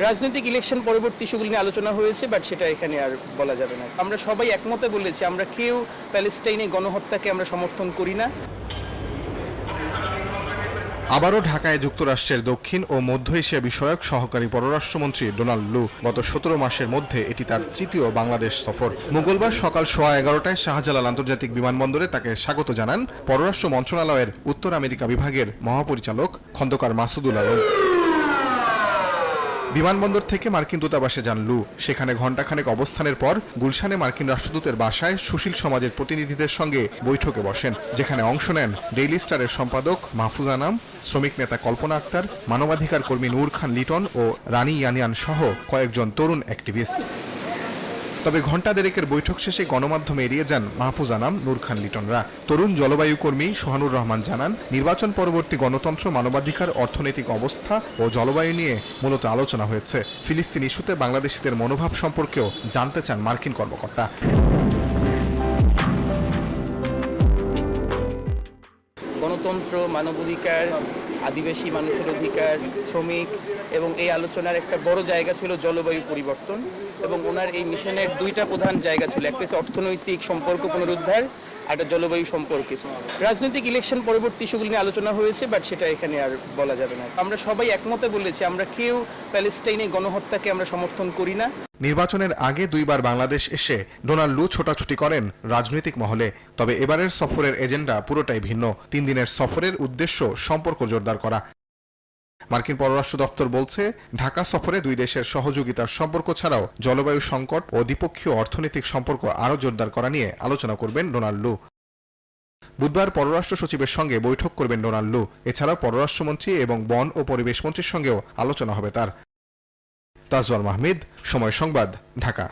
রাজনৈতিক ইলেকশন পরবর্তী ইস্যুগুলো নিয়ে আলোচনা হয়েছে, বাট সেটা এখানে আর বলা যাবে না। আমরা সবাই একমতে বলেছি আমরা কেউ প্যালেস্টাইনে গণহত্যাকে আমরা সমর্থন করি না। আবারও ঢাকায় যুক্তরাষ্ট্রের দক্ষিণ ও মধ্য এশিয়া বিষয়ক সহকারী পররাষ্ট্রমন্ত্রী ডোনাল্ড লু গত 17 মাসের মধ্যে এটি তার তৃতীয় বাংলাদেশ সফর। মঙ্গলবার সকাল 11:15টায় শাহজালাল আন্তর্জাতিক বিমানবন্দরে তাকে স্বাগত জানান পররাষ্ট্র মন্ত্রণালয়ের উত্তর আমেরিকা বিভাগের মহাপরিচালক খন্দকার মাসুদুল আলম। বিমানবন্দর থেকে মার্কিন দূতাবাসে যান লু। সেখানে ঘণ্টাখানেক অবস্থানের পর গুলশানে মার্কিন রাষ্ট্রদূতের বাসায় সুশীল সমাজের প্রতিনিধিদের সঙ্গে বৈঠকে বসেন, যেখানে অংশ নেন ডেইলি স্টারের সম্পাদক মাহফুজ আনাম, শ্রমিক নেতা কল্পনা আক্তার, মানবাধিকার কর্মী নূর খান লিটন ও রানী ইয়ানিয়ান সহ কয়েকজন তরুণ অ্যাক্টিভিস্ট। তবে ঘণ্টা দেড়েকের বৈঠক শেষে গণমাধ্যমে এড়িয়ে যান মাহফুজ আনাম, নূর খান লিটনরা। তরুণ জলবায়ু কর্মী সোহানুর রহমান জানান, নির্বাচন পরবর্তী গণতন্ত্র, মানবাধিকার, অর্থনৈতিক অবস্থা ও জলবায়ু নিয়ে মূলত আলোচনা হয়েছে। ফিলিস্তিন ইস্যুতে বাংলাদেশিদের মনোভাব সম্পর্কেও জানতে চান মার্কিন কর্মকর্তা। গণতন্ত্র, মানবাধিকার, আদিবাসী মানুষের অধিকার, শ্রমিক এবং এই আলোচনার একটা বড় জায়গা ছিল জলবায়ু পরিবর্তন, এবং ওনার এই মিশনের দুইটা প্রধান জায়গা ছিল, একটা হচ্ছে অর্থনৈতিক সম্পর্ক পুনরুদ্ধার, একটা জলবায়ু সম্পর্কে। রাজনৈতিক ইলেকশন পরবর্তী ইস্যুগুলো নিয়ে আলোচনা হয়েছে, বাট সেটা এখানে আর বলা যাবে না। আমরা সবাই একমতে বলেছি আমরা কেউ প্যালেস্টাইনে গণহত্যাকে আমরা সমর্থন করি না। নির্বাচনের আগে দুইবার বাংলাদেশ এসে ডোনাল্ড লু ছোটাছুটি করেন রাজনৈতিক মহলে। তবে এবারের সফরের এজেন্ডা পুরোটাই ভিন্ন। 3 দিনের সফরের উদ্দেশ্য সম্পর্ক জোরদার করা। মার্কিন পররাষ্ট্র দপ্তর বলছে, ঢাকা সফরে দুই দেশের সহযোগিতার সম্পর্ক ছাড়াও জলবায়ু সংকট ও দ্বিপক্ষীয় অর্থনৈতিক সম্পর্ক আরও জোরদার করা নিয়ে আলোচনা করবেন ডোনাল্ড লু। বুধবার পররাষ্ট্র সচিবের সঙ্গে বৈঠক করবেন ডোনাল্ড লু। এছাড়াও পররাষ্ট্রমন্ত্রী এবং বন ও পরিবেশ মন্ত্রীর সঙ্গেও আলোচনা হবে তার। তাজওয়াল মাহমুদ, সময় সংবাদ, ঢাকা।